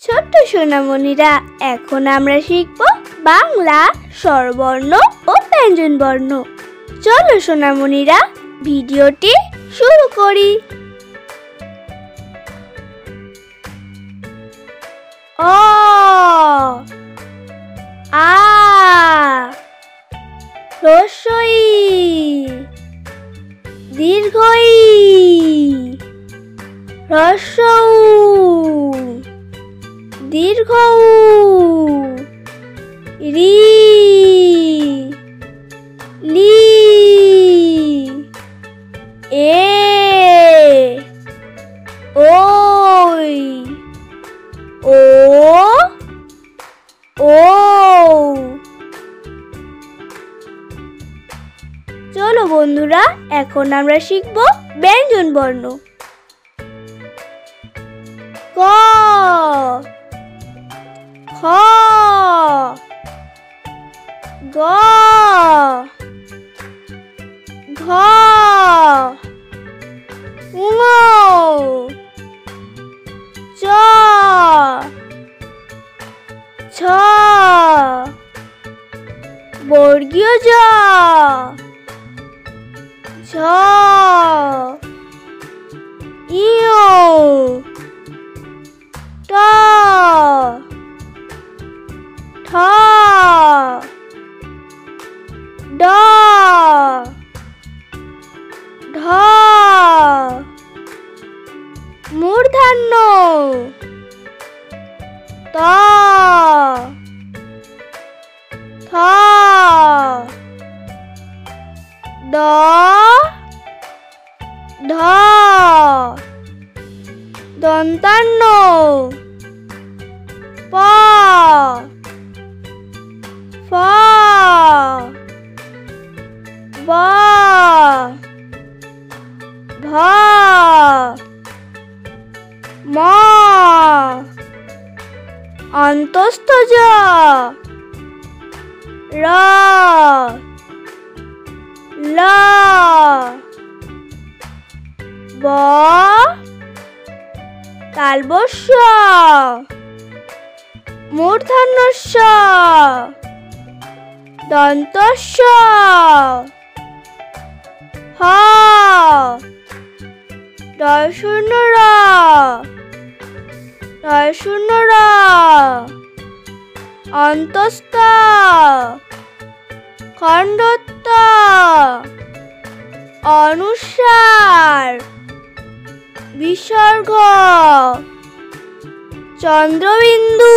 ছোট্ট সোনামণিরা, এখন আমরা শিখব বাংলা স্বরবর্ণ ও ব্যঞ্জনবর্ণ। চলো সোনামণিরা, ভিডিওটি শুরু করি। অ, আ, হ্রস্ব ই, দীর্ঘ ই, হ্রস্ব উ, দীর্ঘ উ, রি, লি, এ, ওই, ও, ও। চলো বন্ধুরা, এখন আমরা শিখব ব্যঞ্জনবর্ণ। ক, খ, গ, ঘ, ঙ, চ, ছ, বর্গীয় জ, ঝ, ইয়, ট, ঠ, ড, ঢ, মূর্ধন্য, ত, থ, দ, ঢ, দন্তান্ন, প, ফ, ব, ভ, ম, অন্তস্থ জ, র, ল, ব, তালবস্য, মূর্ধন্যস্য, দন্তস্য, হ, ড়, র, অন্তস্থ, খণ্ডত্ব, অনুস্বার, বিসর্গ, চন্দ্রবিন্দু।